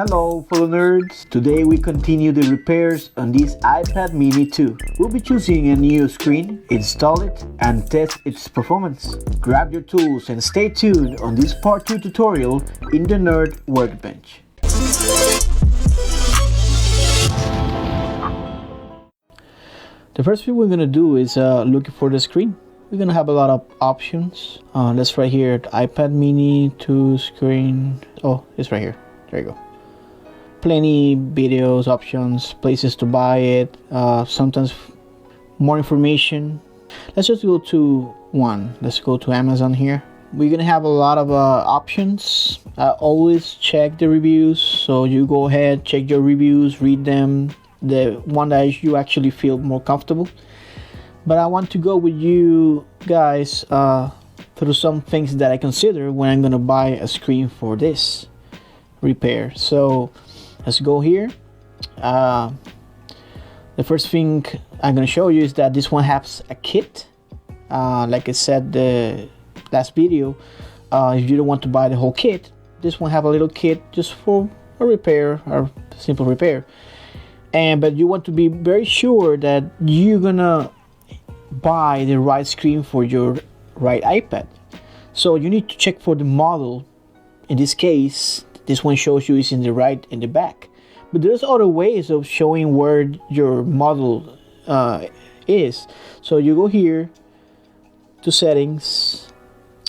Hello fellow nerds! Today we continue the repairs on this iPad mini 2. We'll be choosing a new screen, install it, and test its performance. Grab your tools and stay tuned on this part 2 tutorial in the Nerd Workbench. The first thing we're going to do is looking for the screen. We're going to have a lot of options. That's right here, the iPad mini 2 screen. Oh, it's right here. There you go. Plenty videos, options, places to buy it, sometimes more information. Let's just go to one. Let's go to Amazon here. We're gonna have a lot of options. Always check the reviews, so you go ahead, check your reviews, read them, the one that you actually feel more comfortable. But I want to go with you guys through some things that I consider when I'm gonna buy a screen for this repair. So let's go here. The first thing I'm going to show you is that this one has a kit. Like I said the last video, if you don't want to buy the whole kit, this one have a little kit just for a repair or simple repair. But you want to be very sure that you're gonna buy the right screen for your right iPad. So you need to check for the model. In this case, this one shows you is in the right and the back, but there's other ways of showing where your model is. So you go here to settings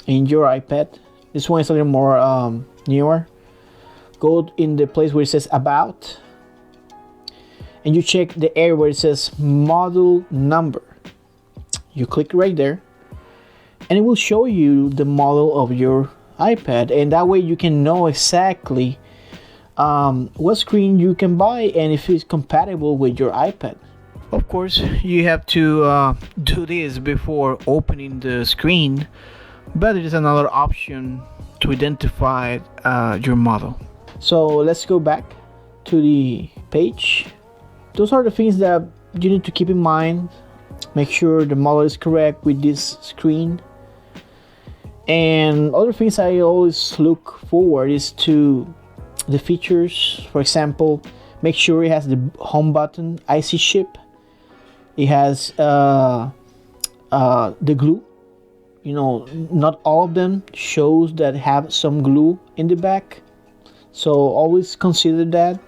in your iPad. This one is a little more newer. Go in the place where it says about, and you check the area where it says model number. You click right there, and it will show you the model of your iPad, and that way you can know exactly what screen you can buy and if it's compatible with your iPad. Of course, you have to do this before opening the screen, but it is another option to identify your model. So let's go back to the page. Those are the things that you need to keep in mind. Make sure the model is correct with this screen. And other things I always look forward is to the features. For example, make sure it has the home button, IC chip. It has the glue. You know, not all of them shows that have some glue in the back, so always consider that.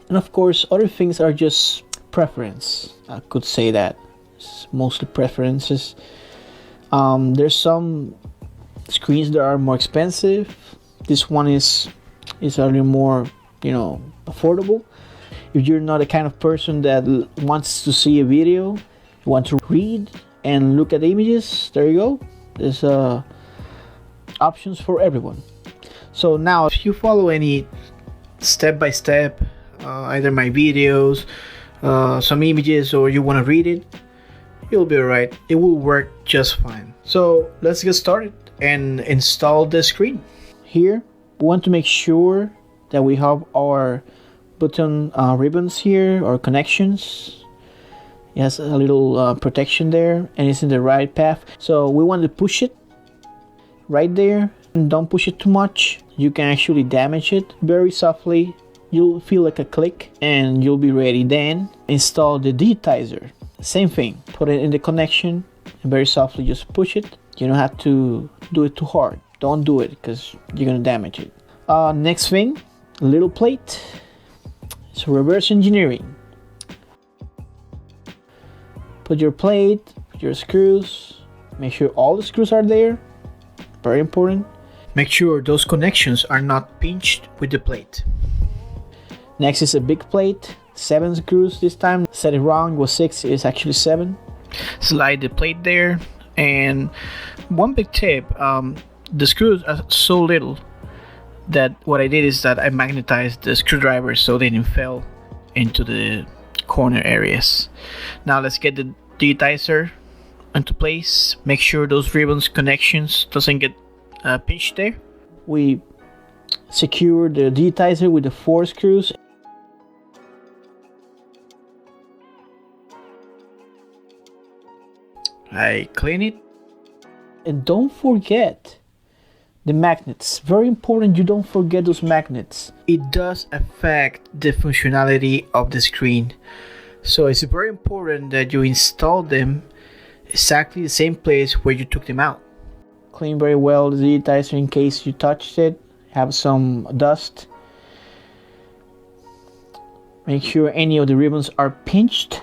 And of course, other things are just preference. I could say that it's mostly preferences. There's some screens that are more expensive. This one is a little more, affordable. If you're not the kind of person that wants to see a video, you want to read and look at the images, there you go. There's options for everyone. So now if you follow any step-by-step, either my videos, some images, or you want to read it, you'll be alright. It will work just fine. So let's get started and install the screen. Here we want to make sure that we have our button ribbons here, or connections. It has a little protection there, and it's in the right path. So we want to push it right there, and don't push it too much. You can actually damage it very softly. You'll feel like a click and you'll be ready. Then install the digitizer. Same thing, put it in the connection and very softly just push it. You don't have to do it too hard. Don't do it because you're gonna damage it. Next thing, a little plate. So reverse engineering. Put your plate, put your screws. Make sure all the screws are there. Very important. Make sure those connections are not pinched with the plate. Next is a big plate. 7 screws this time. Said it wrong, it was 6, it's actually 7. Slide the plate there. And one big tip, the screws are so little that what I did is that I magnetized the screwdrivers so they didn't fall into the corner areas. Now let's get the digitizer into place. Make sure those ribbons connections doesn't get pinched there. We secure the digitizer with the 4 screws. I clean it. And don't forget The magnets, very important, you don't forget those magnets. It does affect the functionality of the screen. So it's very important that you install them exactly the same place where you took them out. Clean very well the digitizer in case you touched it, have some dust. Make sure any of the ribbons are pinched.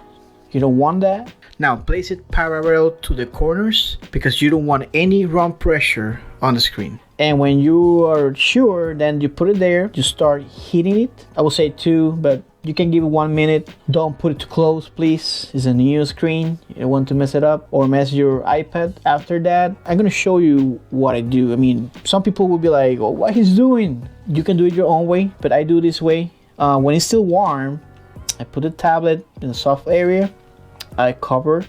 You don't want that. Now place it parallel to the corners because you don't want any wrong pressure on the screen. And when you are sure, then you put it there, you start heating it. I will say 2, but you can give it 1 minute. Don't put it too close, please. It's a new screen. You don't want to mess it up or mess your iPad. After that, I'm gonna show you what I do. I mean, some people will be like, oh, what he's doing? You can do it your own way, but I do this way. When it's still warm, I put the tablet in the soft area. I cover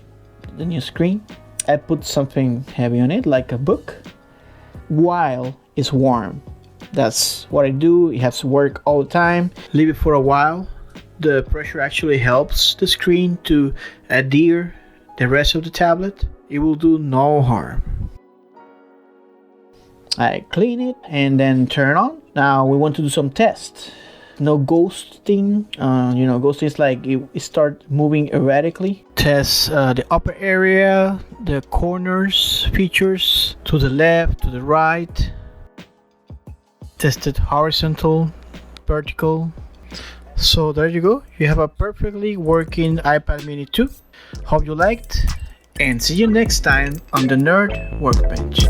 the new screen. I put something heavy on it, like a book, while it's warm. That's what I do. It has to work all the time. Leave it for a while. The pressure actually helps the screen to adhere the rest of the tablet. It will do no harm. I clean it and then turn on. Now we want to do some tests. No ghosting. Ghosting is like it start moving erratically. Test the upper area, the corners, features, to the left, to the right. Test it horizontal, vertical. So there you go. You have a perfectly working iPad mini 2. Hope you liked, and see you next time on the Nerd Workbench.